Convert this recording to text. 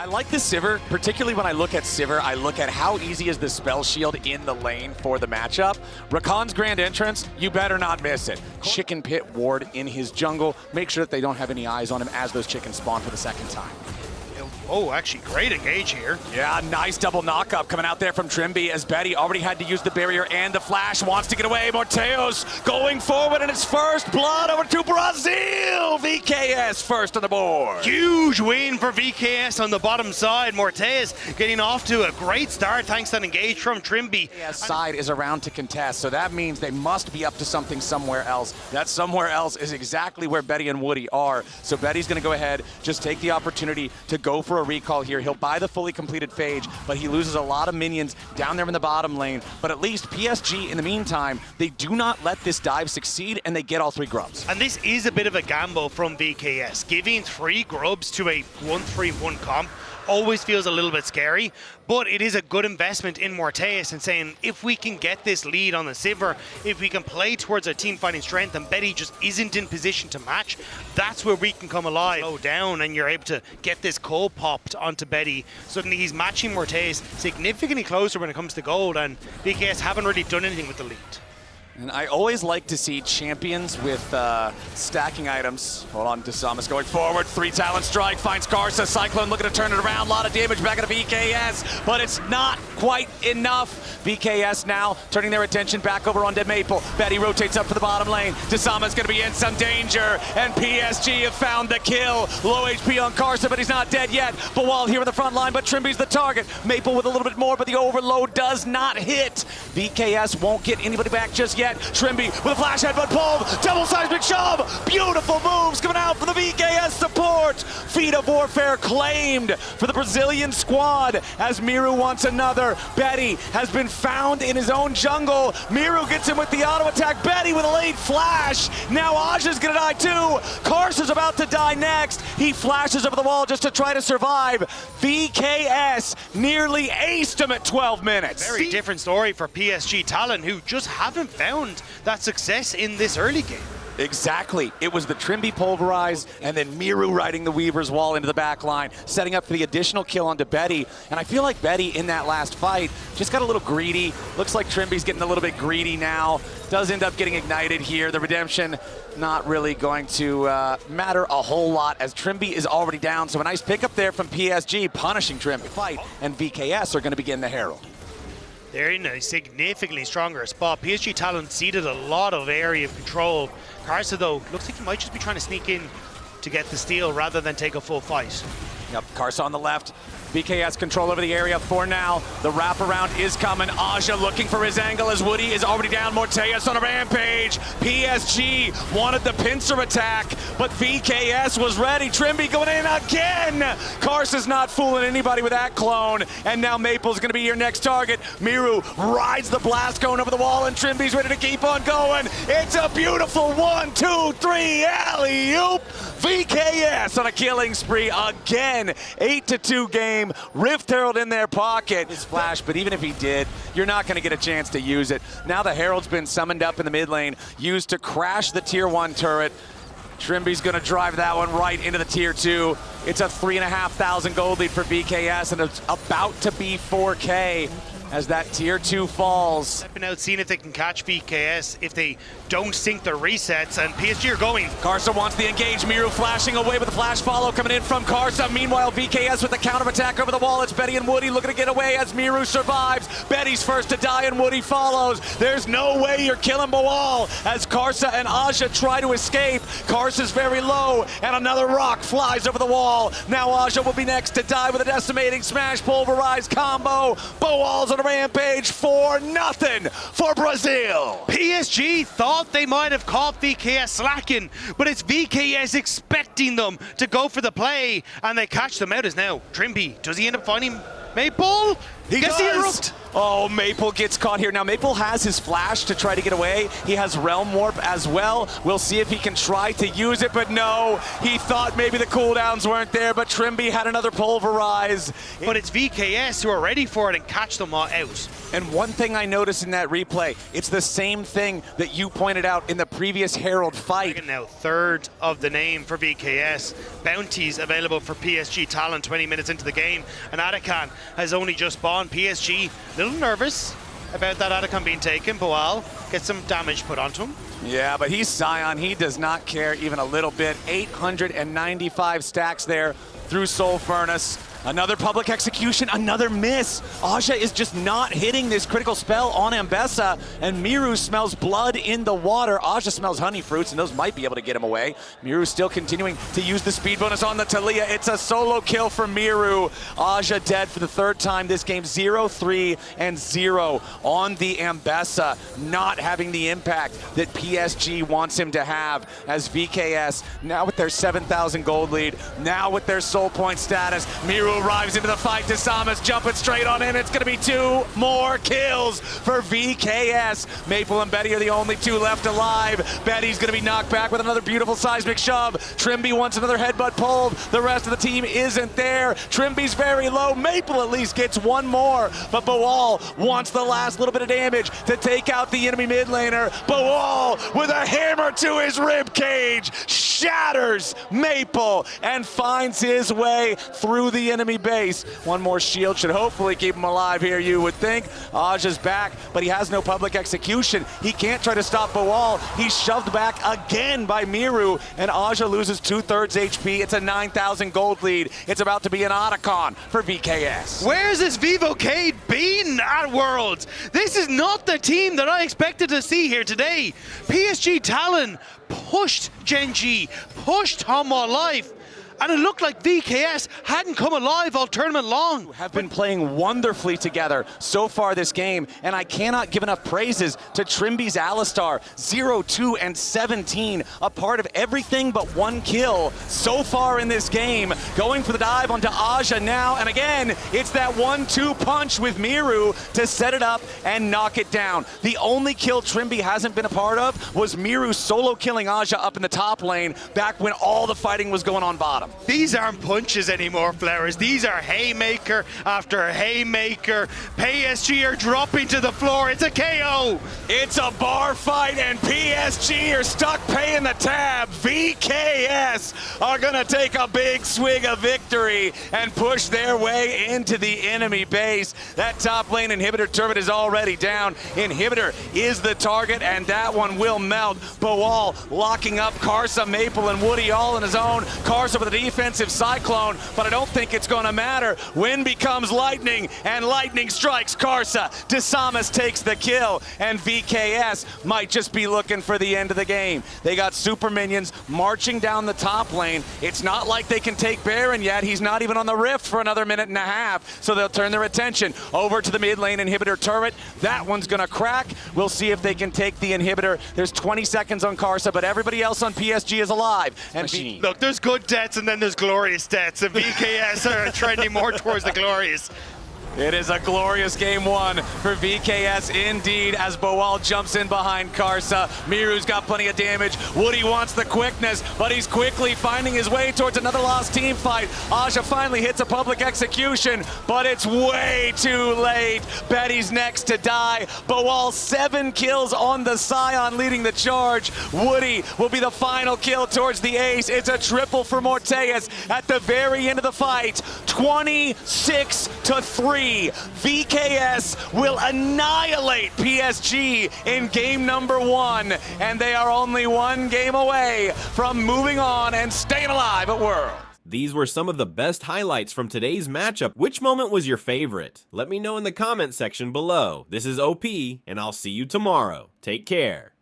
I like the Sivir, particularly when I look at Sivir, I look at how easy is the spell shield in the lane for the matchup. Rakan's grand entrance, you better not miss it. Chicken pit ward in his jungle. Make sure that they don't have any eyes on him as those chickens spawn for the second time. Oh, actually, great engage here. Yeah, nice double knock-up coming out there from Trimby as Betty already had to use the barrier and the flash, wants to get away. Morteos going forward in his first blood over to Brazil. VKS first on the board. Huge win for VKS on the bottom side. Morteos getting off to a great start thanks to an engage from Trimby. VKS side is around to contest, so that means they must be up to something somewhere else. That somewhere else is exactly where Betty and Woody are. So Betty's going to go ahead, just take the opportunity to go for a recall here. He'll buy the fully completed phage, but he loses a lot of minions down there in the bottom lane. But at least PSG, in the meantime, they do not let this dive succeed, and they get all 3 grubs. And this is a bit of a gamble from VKS. Giving 3 grubs to a 1-3-1 comp always feels a little bit scary, but it is a good investment in Morteos and saying, if we can get this lead on the Sivir, if we can play towards our team fighting strength and Betty just isn't in position to match, that's where we can come alive. Slow down and you're able to get this coal popped onto Betty. Suddenly he's matching Morteos significantly closer when it comes to gold, and VKS haven't really done anything with the lead. And I always like to see champions with stacking items. Hold on, Desamas going forward. 3 Talon strike, finds Karsa. Cyclone looking to turn it around. A lot of damage back into VKS, but it's not quite enough. VKS now turning their attention back over onto Maple. Betty rotates up for the bottom lane. Desamas going to be in some danger, and PSG have found the kill. Low HP on Karsa, but he's not dead yet. Bawal here in the front line, but Trimby's the target. Maple with a little bit more, but the overload does not hit. VKS won't get anybody back just yet. Trimby with a flash headbutt pulled, double seismic shove, beautiful moves coming out for the VKS support. Feet of Warfare claimed for the Brazilian squad as Miru wants another. Betty has been found in his own jungle. Miru gets him with the auto attack. Betty with a late flash. Now Aja's gonna die too. Karsa's about to die next. He flashes over the wall just to try to survive. VKS nearly aced him at 12 minutes. Very different story for PSG Talon, who just haven't found that success in this early game. Exactly. It was the Trimby pulverize and then Miru riding the Weaver's wall into the back line, setting up for the additional kill onto Betty. And I feel like Betty in that last fight just got a little greedy. Looks like Trimby's getting a little bit greedy now. Does end up getting ignited here. The redemption not really going to matter a whole lot as Trimby is already down. So a nice pickup there from PSG punishing Trimby. Fight and VKS are going to begin the Herald. They're in a significantly stronger spot. PSG Talon ceded a lot of area of control. Karsa, though, looks like he might just be trying to sneak in to get the steal rather than take a full fight. Yep, Karsa on the left. VKS control over the area for now. The wraparound is coming. Aja looking for his angle as Woody is already down. Morteos on a rampage. PSG wanted the pincer attack, but VKS was ready. Trimby going in again. Karsa's not fooling anybody with that clone. And now Maple's going to be your next target. Miru rides the blast going over the wall, and Trimby's ready to keep on going. It's a beautiful 1, 2, 3 alley-oop. VKS on a killing spree again. 8-2 game. Rift Herald in their pocket. His flash, but even if he did, you're not going to get a chance to use it. Now the Herald's been summoned up in the mid lane, used to crash the tier 1 turret. Trimby's going to drive that one right into the tier 2. It's a 3,500 gold lead for VKS, and it's about to be 4K. As that tier 2 falls. Stepping out, seeing if they can catch VKS, if they don't sync their resets, and PSG are going. Karsa wants the engage. Miru flashing away with the flash follow coming in from Karsa. Meanwhile, VKS with the counter attack over the wall. It's Betty and Woody looking to get away as Miru survives. Betty's first to die and Woody follows. There's no way you're killing Bawal as Karsa and Aja try to escape. Karsa's very low, and another rock flies over the wall. Now Aja will be next to die with a decimating smash pulverized combo. Bawal's on a rampage for nothing for Brazil. PSG thought they might have caught VKS slacking, but it's VKS expecting them to go for the play, and they catch them out as now Trimby. Does he end up finding Maple? He gets the does. interrupt. Oh, Maple gets caught here. Now, Maple has his flash to try to get away. He has Realm Warp as well. We'll see if he can try to use it, but no. He thought maybe the cooldowns weren't there, but Trimby had another pulverize. But it's VKS who are ready for it and catch them all out. And one thing I noticed in that replay, it's the same thing that you pointed out in the previous Herald fight. Now, third of the name for VKS. Bounties available for PSG Talon 20 minutes into the game. And Atakan has only just spawned. PSG, a little nervous about that Atakan being taken. Boal gets some damage put onto him. Yeah, but he's Scion. He does not care even a little bit. 895 stacks there through Soul Furnace. Another public execution, another miss. Aja is just not hitting this critical spell on Ambessa, and Miru smells blood in the water. Aja smells honey fruits, and those might be able to get him away. Miru still continuing to use the speed bonus on the Talia. It's a solo kill for Miru. Aja dead for the third time this game. 0-3 and 0 on the Ambessa, not having the impact that PSG wants him to have, as VKS, now with their 7,000 gold lead, now with their soul point status, Miru arrives into the fight. Desamas jumping straight on in. It's going to be 2 more kills for VKS. Maple and Betty are the only 2 left alive. Betty's going to be knocked back with another beautiful seismic shove. Trimby wants another headbutt pulled. The rest of the team isn't there. Trimby's very low. Maple at least gets 1 more, but Boal wants the last little bit of damage to take out the enemy mid laner. Boal with a hammer to his rib cage shatters Maple and finds his way through the enemy base. 1 more shield should hopefully keep him alive here, you would think. Aja's back, but he has no public execution. He can't try to stop Boal. He's shoved back again by Miru, and Aja loses 2/3 HP. It's a 9,000 gold lead. It's about to be an Otacon for VKS. Where's this Vivo Cade been at Worlds? This is not the team that I expected to see here today. PSG Talon pushed Genji, pushed Hanwha Life, and it looked like VKS hadn't come alive all tournament long. Have been playing wonderfully together so far this game, and I cannot give enough praises to Trimby's Alistar. 0-2 and 17, a part of everything but 1 kill so far in this game. Going for the dive onto Aja now, and again, it's that 1-2 punch with Miru to set it up and knock it down. The only kill Trimby hasn't been a part of was Miru solo killing Aja up in the top lane back when all the fighting was going on bottom. These aren't punches anymore, Flowers. These are haymaker after haymaker. PSG are dropping to the floor. It's a KO. It's a bar fight, and PSG are stuck paying the tab. VKS are going to take a big swig of victory and push their way into the enemy base. That top lane inhibitor turret is already down. Inhibitor is the target, and that one will melt. Boal locking up Karsa, Maple, and Woody all on his own. Karsa with a defensive cyclone, but I don't think it's going to matter. Wind becomes lightning, and lightning strikes Karsa. Desamas takes the kill, and VKS might just be looking for the end of the game. They got super minions marching down the top lane. It's not like they can take Baron yet. He's not even on the rift for another minute and a half, so they'll turn their attention over to the mid lane inhibitor turret. That one's going to crack. We'll see if they can take the inhibitor. There's 20 seconds on Karsa, but everybody else on PSG is alive. And look, there's good deaths and then there's glorious deaths, and VKS are trending more towards the glorious. It is a glorious game 1 for VKS indeed, as Boal jumps in behind Karsa. Miru's got plenty of damage. Woody wants the quickness, but he's quickly finding his way towards another lost team fight. Aja finally hits a public execution, but it's way too late. Betty's next to die. Boal 7 kills on the Scion leading the charge. Woody will be the final kill towards the ace. It's a triple for Morteus at the very end of the fight. 26-3. VKS will annihilate PSG in game number 1, and they are only 1 game away from moving on and staying alive at World. These were some of the best highlights from today's matchup. Which moment was your favorite? Let me know in the comment section below. This is OP, and I'll see you tomorrow. Take care.